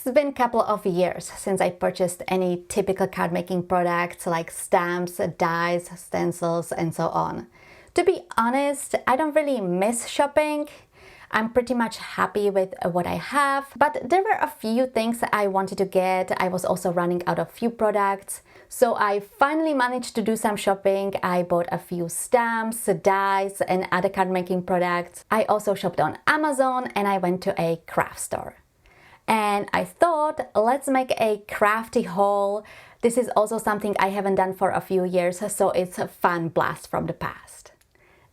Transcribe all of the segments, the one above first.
It's been a couple of years since I purchased any typical card making products like stamps, dies, stencils, and so on. To be honest, I don't really miss shopping. I'm pretty much happy with what I have, but there were a few things I wanted to get. I was also running out of few products, so I finally managed to do some shopping. I bought a few stamps, dies, and other card making products. I also shopped on Amazon and I went to a craft store. And I thought, let's make a crafty haul. This is also something I haven't done for a few years, so it's a fun blast from the past.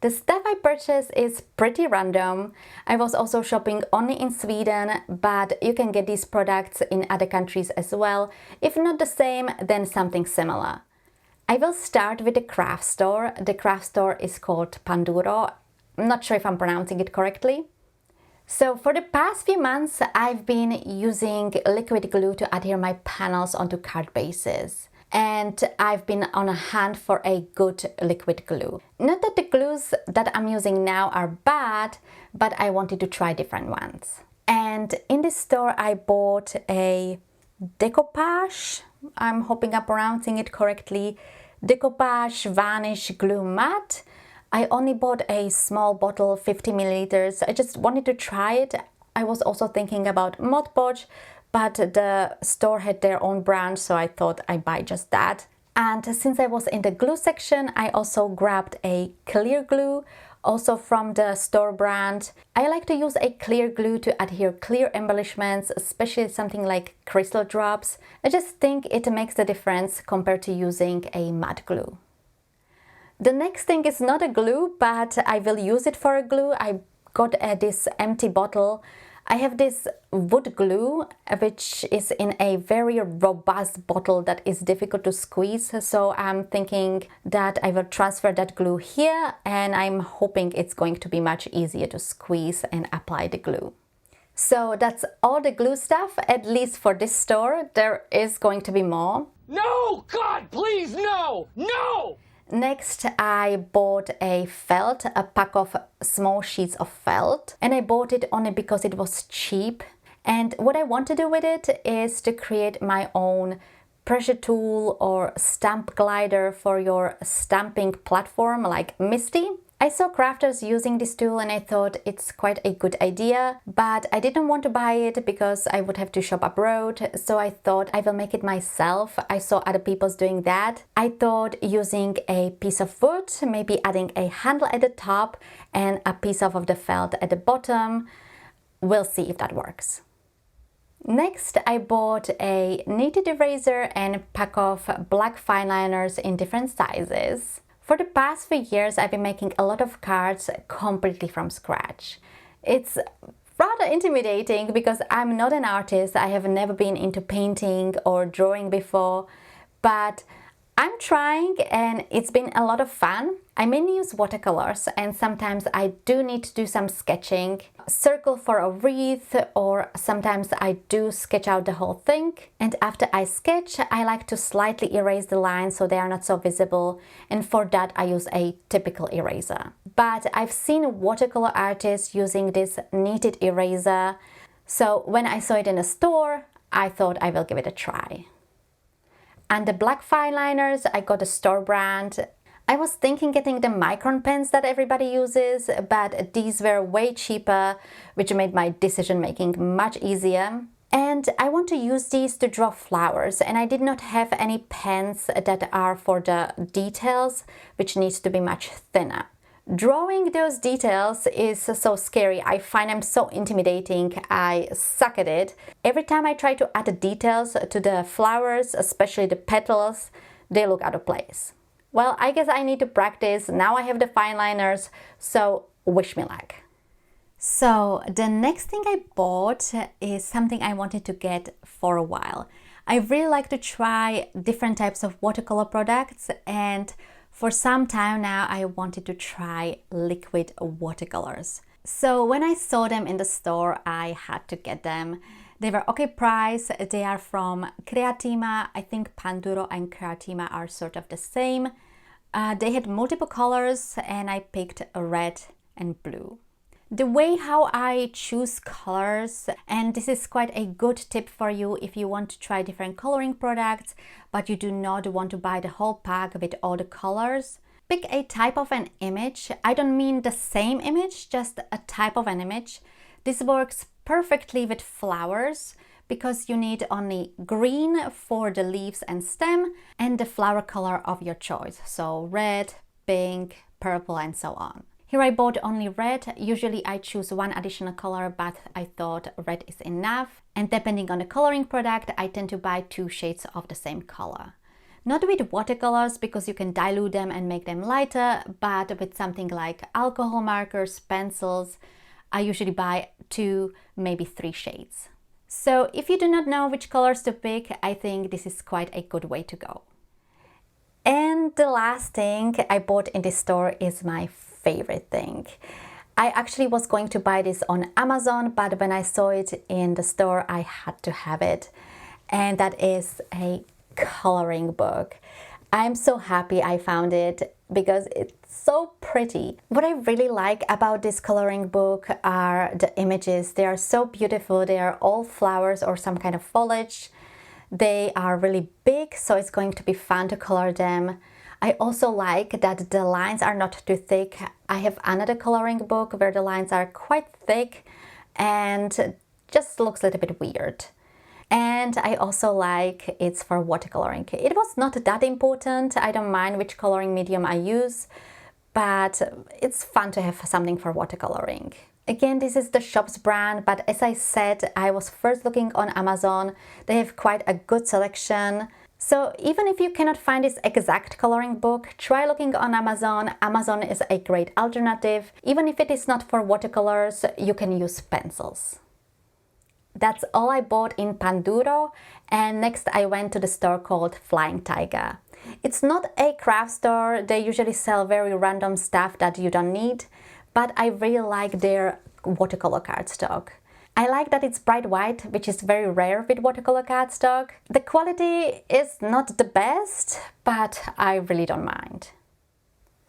The stuff I purchased is pretty random. I was also shopping only in Sweden, but you can get these products in other countries as well. If not the same, then something similar. I will start with the craft store. The craft store is called Panduro. I'm not sure if I'm pronouncing it correctly. So for the past few months, I've been using liquid glue to adhere my panels onto card bases. And I've been on a hunt for a good liquid glue. Not that the glues that I'm using now are bad, but I wanted to try different ones. And in this store I bought a Decupage, I'm hoping I'm pronouncing it correctly, Decupage Varnish Glue Matte. I only bought a small bottle, 50 milliliters. I just wanted to try it. I was also thinking about Mod Podge, but the store had their own brand, so I thought I'd buy just that. And since I was in the glue section, I also grabbed a clear glue, also from the store brand. I like to use a clear glue to adhere clear embellishments, especially something like crystal drops. I just think it makes a difference compared to using a matte glue. The next thing is not a glue, but I will use it for a glue. I got this empty bottle. I have this wood glue, which is in a very robust bottle that is difficult to squeeze. So I'm thinking that I will transfer that glue here, and I'm hoping it's going to be much easier to squeeze and apply the glue. So that's all the glue stuff, at least for this store. There is going to be more. No! God, please, no! No! Next, I bought a felt, a pack of small sheets of felt, and I bought it only because it was cheap. And what I want to do with it is to create my own pressure tool or stamp glider for your stamping platform like Misty. I saw crafters using this tool and I thought it's quite a good idea, but I didn't want to buy it because I would have to shop abroad, so I thought I will make it myself. I saw other people doing that. I thought using a piece of wood, maybe adding a handle at the top and a piece of the felt at the bottom. We'll see if that works. Next, I bought a kneaded eraser and a pack of black fine liners in different sizes. For the past few years, I've been making a lot of cards completely from scratch. It's rather intimidating because I'm not an artist. I have never been into painting or drawing before, but I'm trying and it's been a lot of fun. I mainly use watercolors and sometimes I do need to do some sketching, circle for a wreath, or sometimes I do sketch out the whole thing. And after I sketch, I like to slightly erase the lines so they are not so visible, and for that I use a typical eraser. But I've seen watercolor artists using this kneaded eraser, so when I saw it in a store, I thought I will give it a try. And the black fine liners, I got a store brand. I was thinking getting the micron pens that everybody uses, but these were way cheaper, which made my decision making much easier. And I want to use these to draw flowers, and I did not have any pens that are for the details, which needs to be much thinner. Drawing those details is so scary. I find them so intimidating. I suck at it. Every time I try to add the details to the flowers, especially the petals, they look out of place. Well, I guess I need to practice. Now I have the fine liners, so wish me luck. So the next thing I bought is something I wanted to get for a while. I really like to try different types of watercolor products, and for some time now I wanted to try liquid watercolors. So when I saw them in the store, I had to get them. They were okay price. They are from Kreatima. I think Panduro and Kreatima are sort of the same. They had multiple colors and I picked red and blue. The way how I choose colors, and this is quite a good tip for you if you want to try different coloring products, but you do not want to buy the whole pack with all the colors. Pick a type of an image. I don't mean the same image, just a type of an image. This works perfectly with flowers because you need only green for the leaves and stem and the flower color of your choice. So red, pink, purple, and so on. Here I bought only red. Usually I choose one additional color, but I thought red is enough. And depending on the coloring product, I tend to buy 2 shades of the same color. Not with watercolors because you can dilute them and make them lighter, but with something like alcohol markers, pencils, I usually buy 2, maybe 3 shades. So if you do not know which colors to pick, I think this is quite a good way to go. And the last thing I bought in this store is my favorite thing. I actually was going to buy this on Amazon, but when I saw it in the store, I had to have it. And that is a coloring book. I'm so happy I found it because it's so pretty. What I really like about this coloring book are the images. They are so beautiful. They are all flowers or some kind of foliage. They are really big, so it's going to be fun to color them. I also like that the lines are not too thick. I have another coloring book where the lines are quite thick and just looks a little bit weird. And I also like it's for watercoloring. It was not that important. I don't mind which coloring medium I use, but it's fun to have something for watercoloring. Again, this is the Shops brand, but as I said, I was first looking on Amazon. They have quite a good selection. So even if you cannot find this exact coloring book, try looking on Amazon. Amazon is a great alternative. Even if it is not for watercolors, you can use pencils. That's all I bought in Panduro, and next I went to the store called Flying Tiger. It's not a craft store. They usually sell very random stuff that you don't need, but I really like their watercolor cardstock. I like that it's bright white, which is very rare with watercolor cardstock. The quality is not the best, but I really don't mind.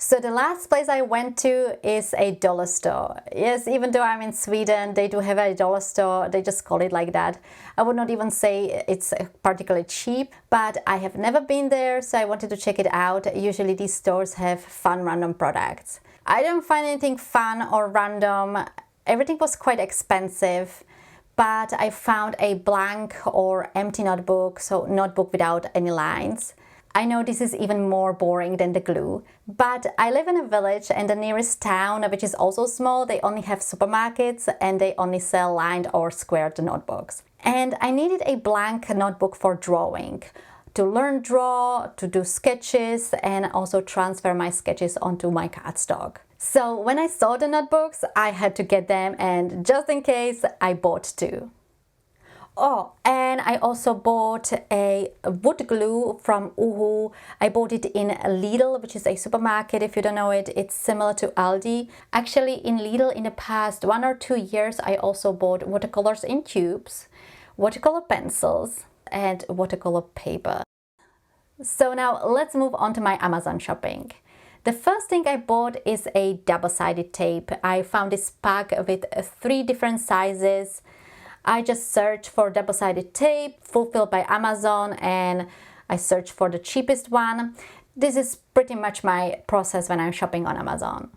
So the last place I went to is a dollar store. Yes, even though I'm in Sweden, they do have a dollar store. They just call it like that. I would not even say it's particularly cheap, but I have never been there, so I wanted to check it out. Usually these stores have fun random products. I don't find anything fun or random. Everything was quite expensive, but I found a blank or empty notebook, so notebook without any lines. I know this is even more boring than the glue, but I live in a village and the nearest town, which is also small, they only have supermarkets and they only sell lined or squared notebooks. And I needed a blank notebook for drawing, to learn draw, to do sketches, and also transfer my sketches onto my cardstock. So when I saw the notebooks, I had to get them, and just in case, I bought 2. Oh, and I also bought a wood glue from Uhu. I bought it in Lidl, which is a supermarket. If you don't know it, it's similar to Aldi. Actually, in Lidl in the past 1 or 2 years, I also bought watercolors in tubes, watercolor pencils, and watercolor paper. So now let's move on to my Amazon shopping. The first thing I bought is a double-sided tape. I found this pack with 3 different sizes. I just searched for double-sided tape, fulfilled by Amazon, and I searched for the cheapest one. This is pretty much my process when I'm shopping on Amazon.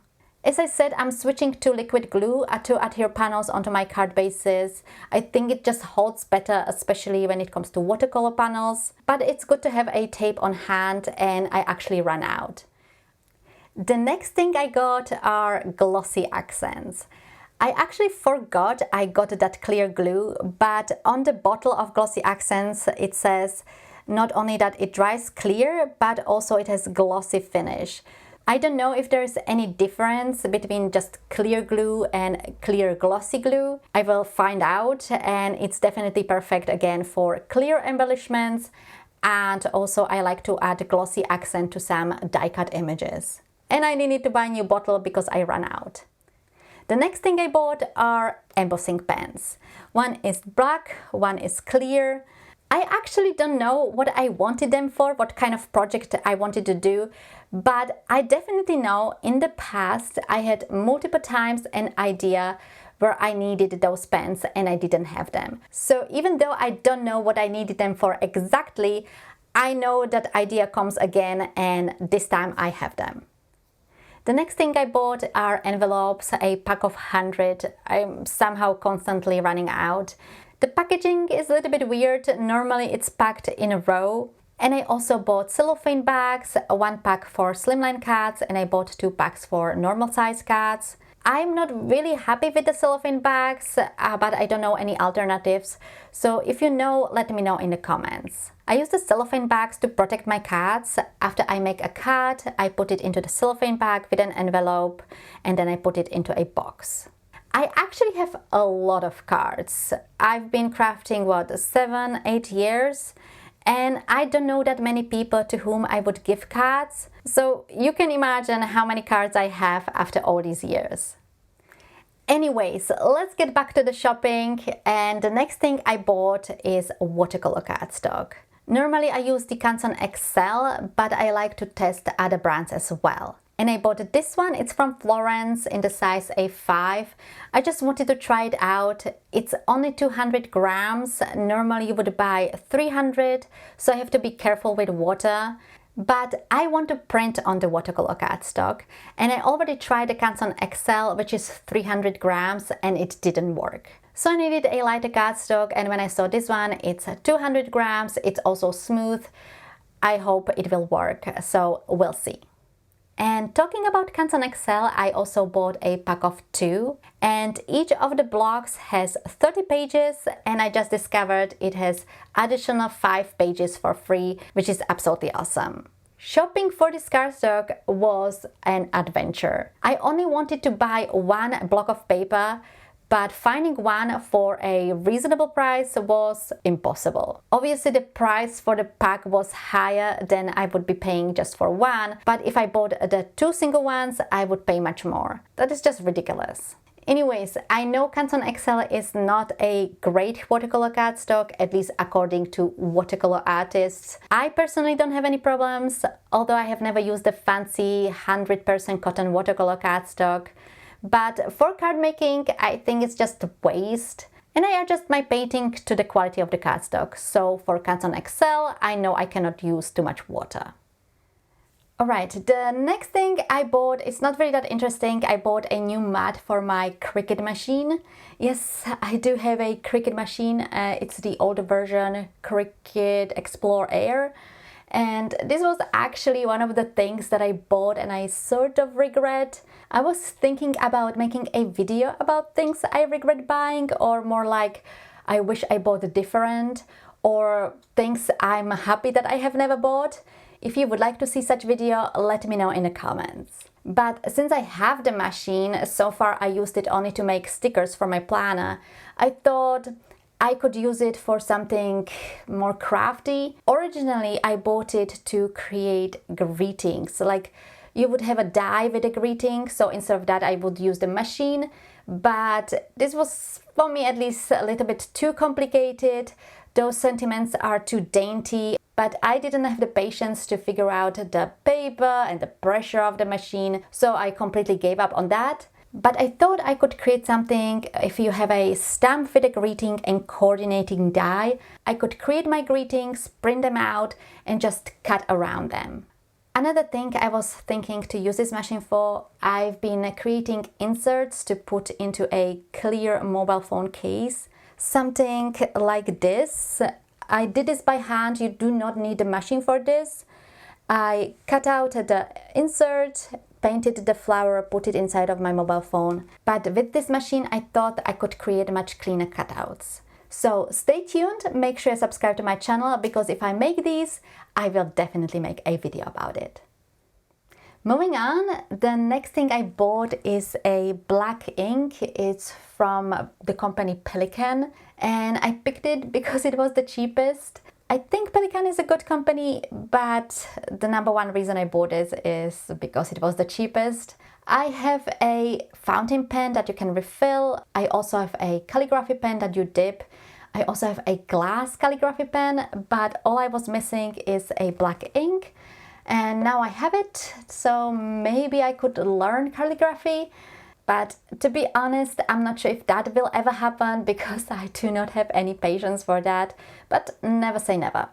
As I said, I'm switching to liquid glue to adhere panels onto my card bases. I think it just holds better, especially when it comes to watercolor panels. But it's good to have a tape on hand, and I actually ran out. The next thing I got are glossy accents. I actually forgot I got that clear glue, but on the bottle of glossy accents it says not only that it dries clear, but also it has glossy finish. I don't know if there's any difference between just clear glue and clear glossy glue. I will find out, and it's definitely perfect again for clear embellishments, and also I like to add glossy accent to some die cut images. And I needed to buy a new bottle because I ran out. The next thing I bought are embossing pens. One is black, one is clear. I actually don't know what I wanted them for, what kind of project I wanted to do, but I definitely know in the past I had multiple times an idea where I needed those pens and I didn't have them. So even though I don't know what I needed them for exactly, I know that idea comes again and this time I have them. The next thing I bought are envelopes, a pack of 100. I'm somehow constantly running out. The packaging is a little bit weird. Normally it's packed in a row. And I also bought cellophane bags, one pack for slimline cards, and I bought 2 packs for normal size cards. I'm not really happy with the cellophane bags, but I don't know any alternatives. So if you know, let me know in the comments. I use the cellophane bags to protect my cards. After I make a card, I put it into the cellophane bag with an envelope, and then I put it into a box. I actually have a lot of cards. I've been crafting, 7-8 years, and I don't know that many people to whom I would give cards. So you can imagine how many cards I have after all these years. Anyways, let's get back to the shopping, and the next thing I bought is watercolor cardstock. Normally I use the Canson XL, but I like to test other brands as well. And I bought this one, it's from Florence in the size A5. I just wanted to try it out. It's only 200 grams. Normally you would buy 300, so I have to be careful with water. But I want to print on the watercolor cardstock, and I already tried the Canson XL, which is 300 grams, and it didn't work. So I needed a lighter cardstock, and when I saw this one, it's 200 grams, it's also smooth. I hope it will work, so we'll see. And talking about Canson XL, I also bought a pack of 2, and each of the blocks has 30 pages, and I just discovered it has additional 5 pages for free, which is absolutely awesome. Shopping for this cardstock was an adventure. I only wanted to buy 1 block of paper, but finding one for a reasonable price was impossible. Obviously the price for the pack was higher than I would be paying just for one, but if I bought the 2 single ones, I would pay much more. That is just ridiculous. Anyways, I know Canson XL is not a great watercolor cardstock, at least according to watercolor artists. I personally don't have any problems, although I have never used the fancy 100% cotton watercolor cardstock. But for card making, I think it's just a waste. And I adjust my painting to the quality of the cardstock. So for Canson XL, I know I cannot use too much water. Alright, the next thing I bought is not really that interesting. I bought a new mat for my Cricut machine. Yes, I do have a Cricut machine. It's the older version, Cricut Explore Air. And this was actually one of the things that I bought and I sort of regret. I was thinking about making a video about things I regret buying, or more like I wish I bought different, or things I'm happy that I have never bought. If you would like to see such video, let me know in the comments. But since I have the machine, so far I used it only to make stickers for my planner, I thought I could use it for something more crafty. Originally, I bought it to create greetings. Like you would have a die with a greeting, so instead of that I would use the machine. But this was, for me at least, a little bit too complicated. Those sentiments are too dainty, but I didn't have the patience to figure out the paper and the pressure of the machine, so I completely gave up on that. But I thought I could create something. If you have a stamp with a greeting and coordinating die, I could create my greetings, print them out, and just cut around them. Another thing I was thinking to use this machine for, I've been creating inserts to put into a clear mobile phone case. Something like this. I did this by hand, you do not need a machine for this. I cut out the insert, painted the flower, put it inside of my mobile phone. But with this machine, I thought I could create much cleaner cutouts. So stay tuned, make sure you subscribe to my channel, because if I make these, I will definitely make a video about it. Moving on, the next thing I bought is a black ink. It's from the company Pelikan, and I picked it because it was the cheapest. I think Pelikan is a good company, but the number one reason I bought it is because it was the cheapest. I have a fountain pen that you can refill. I also have a calligraphy pen that you dip. I also have a glass calligraphy pen, but all I was missing is a black ink. And now I have it, so maybe I could learn calligraphy. But to be honest, I'm not sure if that will ever happen because I do not have any patience for that. But never say never.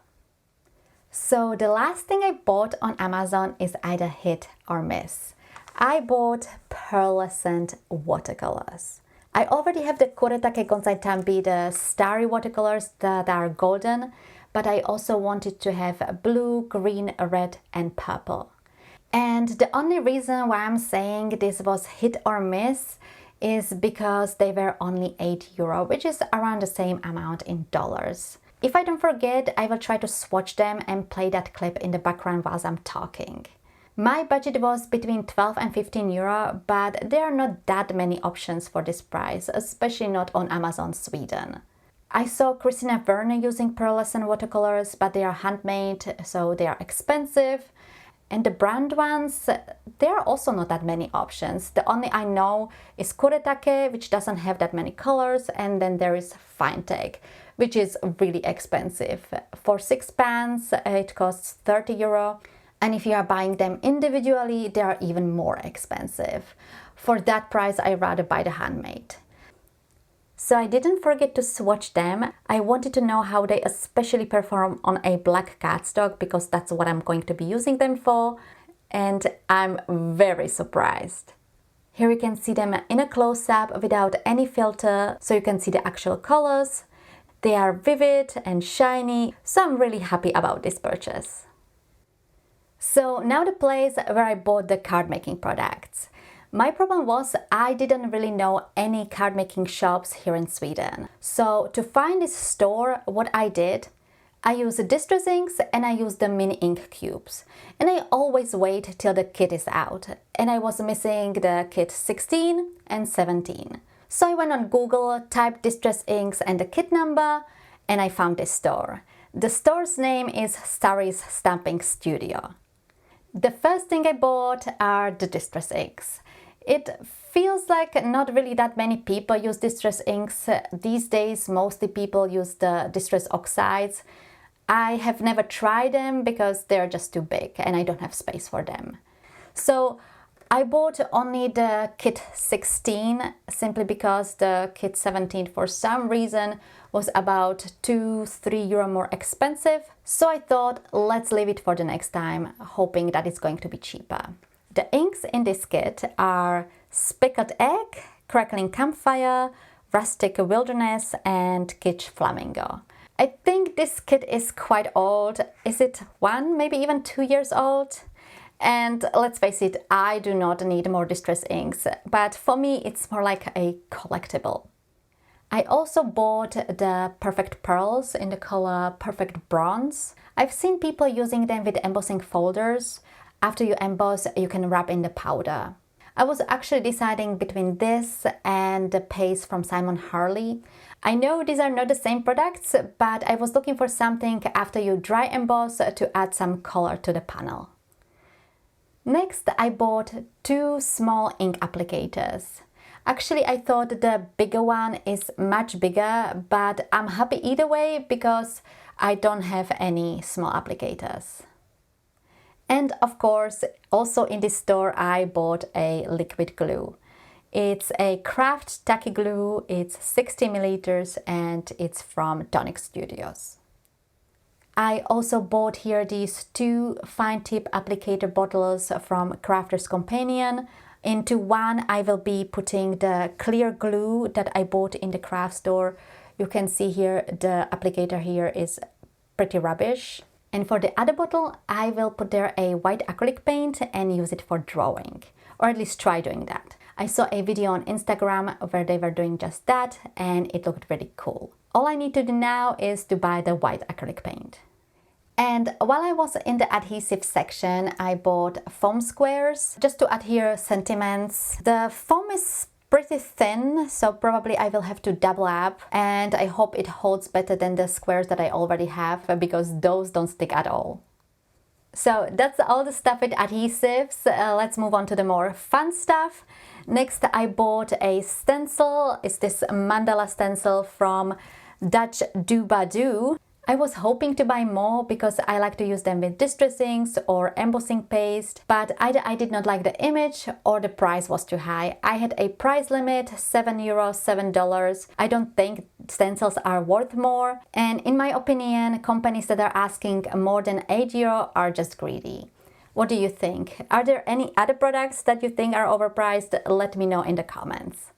So the last thing I bought on Amazon is either hit or miss. I bought pearlescent watercolors. I already have the Kuretake Gonsai Tambi, the starry watercolors that are golden, but I also wanted to have blue, green, red and purple. And the only reason why I'm saying this was hit or miss is because they were only €8, which is around the same amount in dollars. If I don't forget, I will try to swatch them and play that clip in the background while I'm talking. My budget was between 12 and 15 euro, but there are not that many options for this price, especially not on Amazon Sweden. I saw Christina Werner using pearlescent watercolors, but they are handmade, so they are expensive. And the brand ones, there are also not that many options. The only I know is Kuretake, which doesn't have that many colors, and then there is Finetake, which is really expensive. For 6 pans, it costs 30 euro. And if you are buying them individually, they are even more expensive. For that price, I rather buy the handmade. So I didn't forget to swatch them. I wanted to know how they especially perform on a black cardstock because that's what I'm going to be using them for. And I'm very surprised. Here you can see them in a close-up without any filter, so you can see the actual colors. They are vivid and shiny, so I'm really happy about this purchase. So now the place where I bought the card making products. My problem was I didn't really know any card making shops here in Sweden. So to find this store, what I did, I use distress inks and I use the mini ink cubes. And I always wait till the kit is out. And I was missing the kit 16 and 17. So I went on Google, typed distress inks and the kit number, and I found this store. The store's name is Sari's Stamping Studio. The first thing I bought are the distress inks. It feels like not really that many people use distress inks. These days, mostly people use the distress oxides. I have never tried them because they're just too big and I don't have space for them. So I bought only the kit 16 simply because the kit 17 for some reason was about 2-3 euro more expensive. So I thought, let's leave it for the next time, hoping that it's going to be cheaper. The inks in this kit are Speckled Egg, Crackling Campfire, Rustic Wilderness and Kitsch Flamingo. I think this kit is quite old. Is it 1, maybe even 2 years old? And let's face it, I do not need more distress inks, but for me it's more like a collectible. I also bought the Perfect Pearls in the color Perfect Bronze. I've seen people using them with embossing folders. After you emboss, you can rub in the powder. I was actually deciding between this and the paste from Simon Harley. I know these are not the same products, but I was looking for something after you dry emboss to add some color to the panel. Next, I bought 2 small ink applicators. Actually, I thought the bigger one is much bigger, but I'm happy either way because I don't have any small applicators. And of course, also in this store, I bought a liquid glue. It's a craft tacky glue, it's 60 milliliters and it's from Tonic Studios. I also bought here these 2 fine tip applicator bottles from Crafter's Companion. Into one I will be putting the clear glue that I bought in the craft store. You can see here the applicator here is pretty rubbish. And for the other bottle I will put there a white acrylic paint and use it for drawing, or at least try doing that. I saw a video on Instagram where they were doing just that and it looked really cool. All I need to do now is to buy the white acrylic paint. And while I was in the adhesive section, I bought foam squares just to adhere sentiments. The foam is pretty thin, so probably I will have to double up, and I hope it holds better than the squares that I already have because those don't stick at all. So that's all the stuff with adhesives. Let's move on to the more fun stuff. Next, I bought a stencil. It's this mandala stencil from Dutch Doobadoo. I was hoping to buy more because I like to use them with distressings or embossing paste, but either I did not like the image or the price was too high. I had a price limit, €7, $7. I don't think stencils are worth more, and in my opinion, companies that are asking more than €8 are just greedy. What do you think? Are there any other products that you think are overpriced? Let me know in the comments.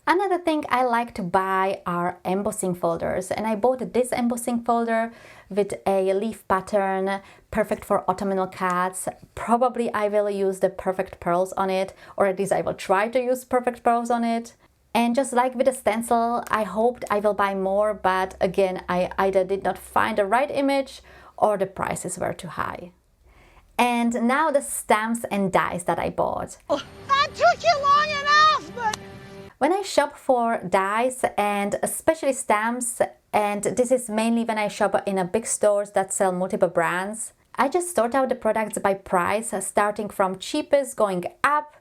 Another thing I like to buy are embossing folders, and I bought this embossing folder with a leaf pattern, perfect for autumnal cards. Probably I will use the perfect pearls on it, or at least I will try to use perfect pearls on it. And just like with the stencil, I hoped I will buy more, but again, I either did not find the right image or the prices were too high. And now the stamps and dies that I bought. That took you long enough, but... When I shop for dies and especially stamps, and this is mainly when I shop in a big stores that sell multiple brands, I just sort out the products by price, starting from cheapest going up,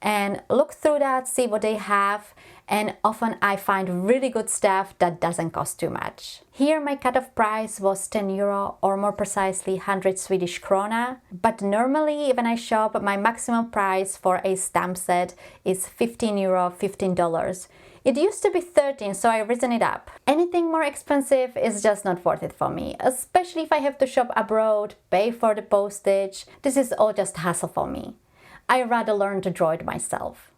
and look through that, see what they have, and often I find really good stuff that doesn't cost too much. Here my cutoff price was €10, or more precisely 100 Swedish krona, but normally when I shop, my maximum price for a stamp set is €15, $15. It used to be 13, so I risen it up. Anything more expensive is just not worth it for me, especially if I have to shop abroad, pay for the postage. This is all just hassle for me. I rather learn to draw it myself.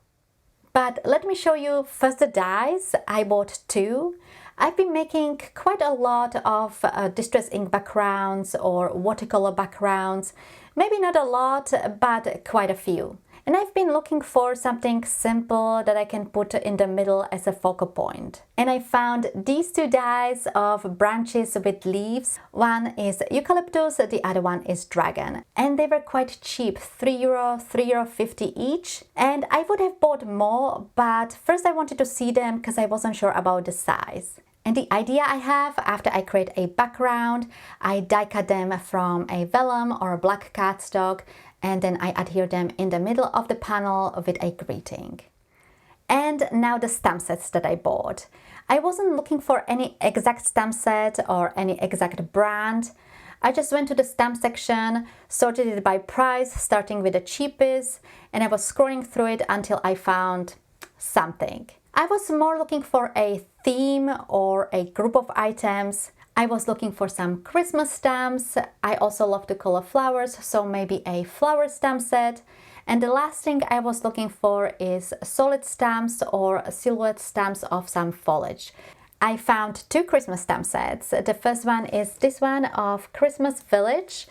But let me show you first the dies. I bought 2. I've been making quite a lot of distress ink backgrounds or watercolor backgrounds. Maybe not a lot, but quite a few. And I've been looking for something simple that I can put in the middle as a focal point. And I found these 2 dies of branches with leaves. One is eucalyptus, the other one is dragon. And they were quite cheap, €3, €3.50 each. And I would have bought more, but first I wanted to see them because I wasn't sure about the size. And the idea I have, after I create a background, I die cut them from a vellum or a black cardstock, and then I adhere them in the middle of the panel with a greeting. And now the stamp sets that I bought. I wasn't looking for any exact stamp set or any exact brand. I just went to the stamp section, sorted it by price, starting with the cheapest, and I was scrolling through it until I found something. I was more looking for a theme or a group of items. I was looking for some Christmas stamps. I also love to color flowers, so maybe a flower stamp set. And the last thing I was looking for is solid stamps or silhouette stamps of some foliage. I found 2 Christmas stamp sets. The first one is this one of Christmas Village.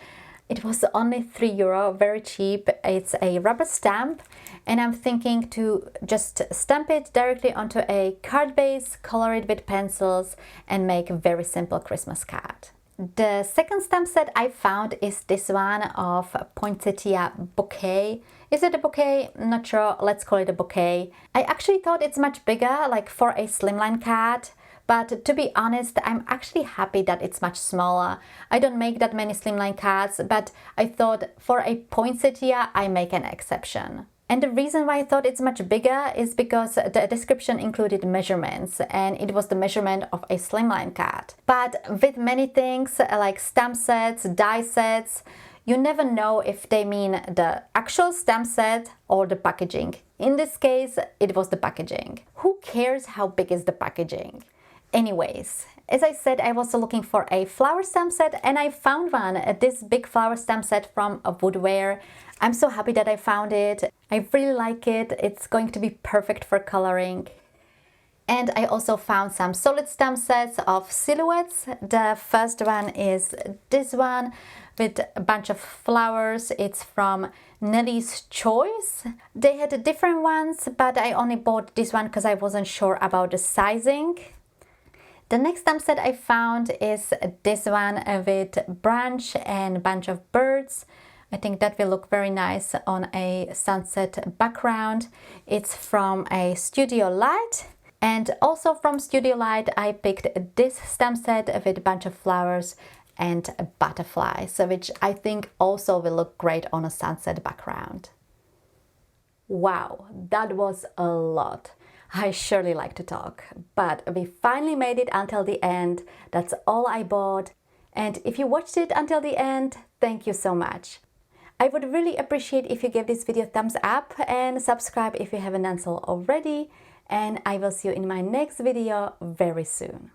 It was only €3, very cheap. It's a rubber stamp, and I'm thinking to just stamp it directly onto a card base, color it with pencils, and make a very simple Christmas card. The second stamp set I found is this one of Poinsettia Bouquet. Is it a bouquet? Not sure. Let's call it a bouquet. I actually thought it's much bigger, like for a slimline card. But to be honest, I'm actually happy that it's much smaller. I don't make that many slimline cards, but I thought for a poinsettia, I make an exception. And the reason why I thought it's much bigger is because the description included measurements, and it was the measurement of a slimline card. But with many things like stamp sets, die sets, you never know if they mean the actual stamp set or the packaging. In this case, it was the packaging. Who cares how big is the packaging? Anyways, as I said, I was looking for a flower stamp set, and I found one, this big flower stamp set from Woodware. I'm so happy that I found it. I really like it. It's going to be perfect for coloring. And I also found some solid stamp sets of silhouettes. The first one is this one with a bunch of flowers. It's from Nelly's Choice. They had different ones, but I only bought this one because I wasn't sure about the sizing. The next stamp set I found is this one with branch and bunch of birds. I think that will look very nice on a sunset background. It's from a Studio Light. And also from Studio Light, I picked this stamp set with a bunch of flowers and butterflies, which I think also will look great on a sunset background. Wow, that was a lot. I surely like to talk, but we finally made it until the end. That's all I bought. And if you watched it until the end, thank you so much. I would really appreciate if you give this video a thumbs up and subscribe if you haven't done so already. And I will see you in my next video very soon.